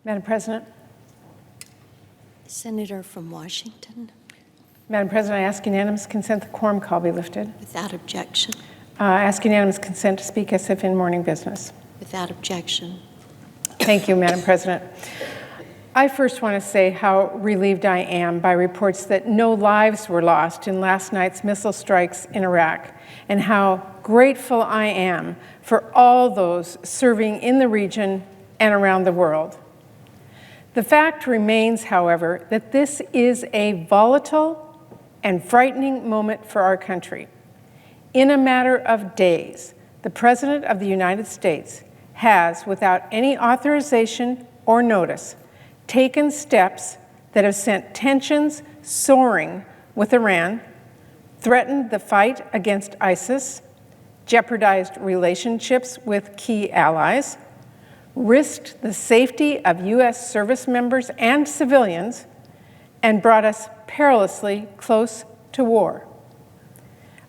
Madam President. Senator from Washington. Madam President, I ask unanimous consent the quorum call be lifted. Without objection. I ask unanimous consent to speak as if in morning business. Without objection. Thank you, Madam President. I first want to say how relieved I am by reports that no lives were lost in last night's missile strikes in Iraq, and how grateful I am for all those serving in the region and around the world. The fact remains, however, that this is a volatile and frightening moment for our country. In a matter of days, the President of the United States has, without any authorization or notice, taken steps that have sent tensions soaring with Iran, threatened the fight against ISIS, jeopardized relationships with key allies, risked the safety of U.S. service members and civilians, and brought us perilously close to war.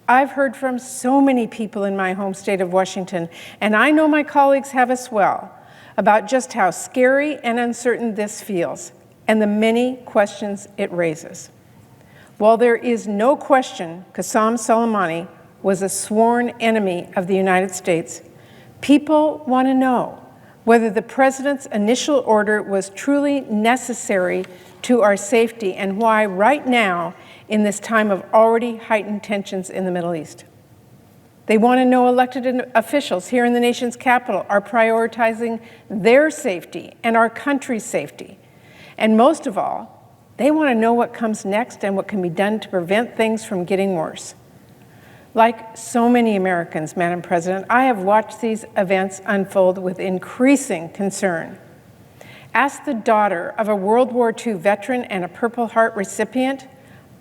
I've heard from so many people in my home state of Washington, and I know my colleagues have as well, about just how scary and uncertain this feels and the many questions it raises. While there is no question Qasem Soleimani was a sworn enemy of the United States, people want to know whether the President's initial order was truly necessary to our safety and why right now, in this time of already heightened tensions in the Middle East. They want to know elected officials here in the nation's capital are prioritizing their safety and our country's safety. And most of all, they want to know what comes next and what can be done to prevent things from getting worse. Like so many Americans, Madam President, I have watched these events unfold with increasing concern. As the daughter of a World War II veteran and a Purple Heart recipient,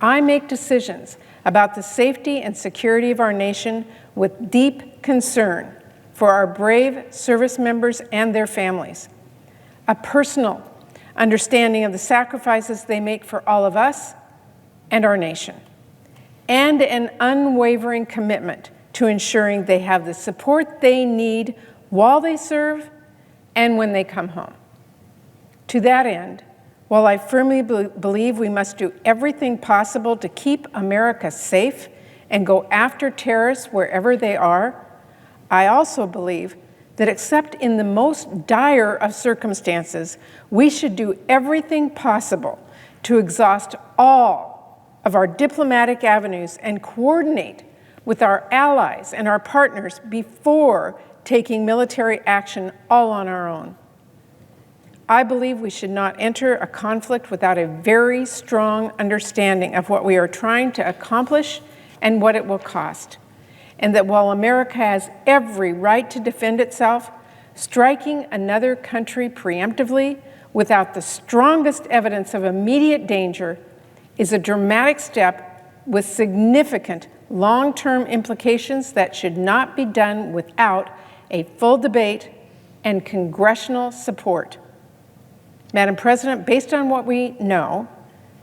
I make decisions about the safety and security of our nation with deep concern for our brave service members and their families, a personal understanding of the sacrifices they make for all of us and our nation, and an unwavering commitment to ensuring they have the support they need while they serve and when they come home. To that end, while I firmly believe we must do everything possible to keep America safe and go after terrorists wherever they are, I also believe that except in the most dire of circumstances, we should do everything possible to exhaust all of our diplomatic avenues and coordinate with our allies and our partners before taking military action all on our own. I believe we should not enter a conflict without a very strong understanding of what we are trying to accomplish and what it will cost. And that while America has every right to defend itself, striking another country preemptively without the strongest evidence of immediate danger is a dramatic step with significant long-term implications that should not be done without a full debate and congressional support. Madam President, based on what we know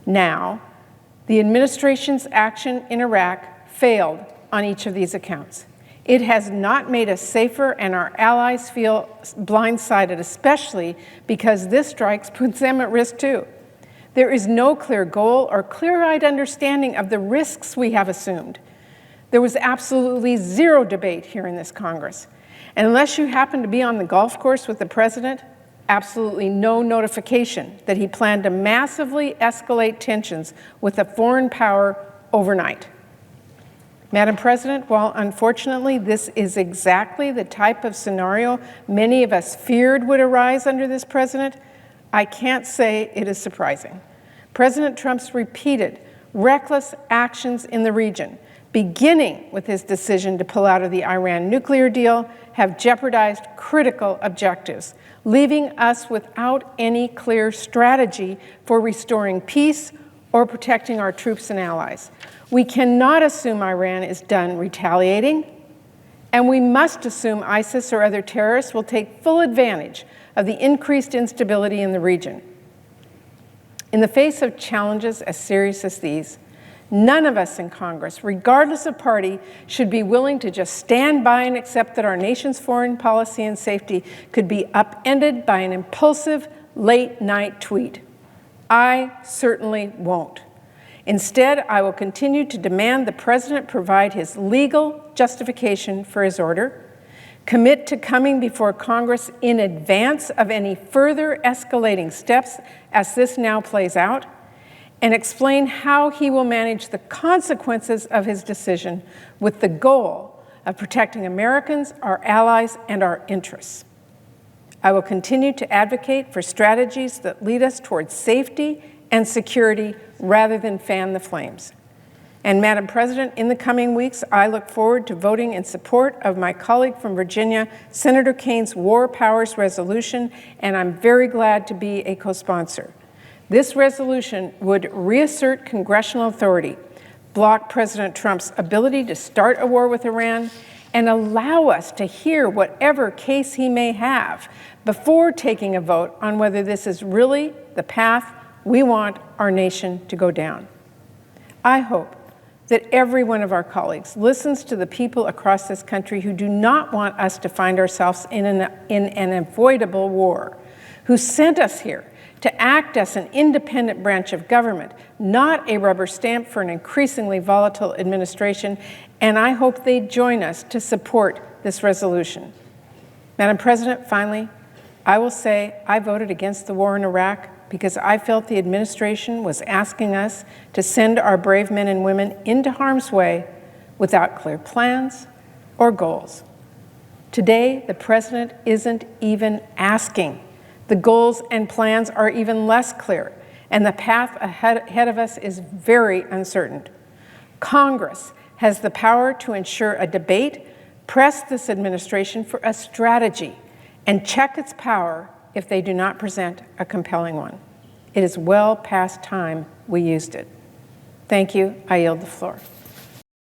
now, the administration's action in Iraq failed on each of these accounts. It has not made us safer, and our allies feel blindsided, especially because this strike puts them at risk too. There is no clear goal or clear-eyed understanding of the risks we have assumed. There was absolutely zero debate here in this Congress. And unless you happen to be on the golf course with the President, absolutely no notification that he planned to massively escalate tensions with a foreign power overnight. Madam President, while unfortunately this is exactly the type of scenario many of us feared would arise under this president, I can't say it is surprising. President Trump's repeated reckless actions in the region, beginning with his decision to pull out of the Iran nuclear deal, have jeopardized critical objectives, leaving us without any clear strategy for restoring peace or protecting our troops and allies. We cannot assume Iran is done retaliating, and we must assume ISIS or other terrorists will take full advantage of the increased instability in the region. In the face of challenges as serious as these, none of us in Congress, regardless of party, should be willing to just stand by and accept that our nation's foreign policy and safety could be upended by an impulsive, late-night tweet. I certainly won't. Instead, I will continue to demand the President provide his legal justification for his order, commit to coming before Congress in advance of any further escalating steps as this now plays out, and explain how he will manage the consequences of his decision with the goal of protecting Americans, our allies, and our interests. I will continue to advocate for strategies that lead us towards safety and security rather than fan the flames. And Madam President, in the coming weeks, I look forward to voting in support of my colleague from Virginia, Senator Kane's War Powers Resolution, and I'm very glad to be a co-sponsor. This resolution would reassert congressional authority, block President Trump's ability to start a war with Iran, and allow us to hear whatever case he may have before taking a vote on whether this is really the path we want our nation to go down. I hope that every one of our colleagues listens to the people across this country who do not want us to find ourselves in an avoidable war, who sent us here to act as an independent branch of government, not a rubber stamp for an increasingly volatile administration, and I hope they join us to support this resolution. Madam President, finally, I will say I voted against the war in Iraq because I felt the administration was asking us to send our brave men and women into harm's way without clear plans or goals. Today, the President isn't even asking. The goals and plans are even less clear, and the path ahead of us is very uncertain. Congress has the power to ensure a debate, press this administration for a strategy, and check its power if they do not present a compelling one. It is well past time we used it. Thank you. I yield the floor.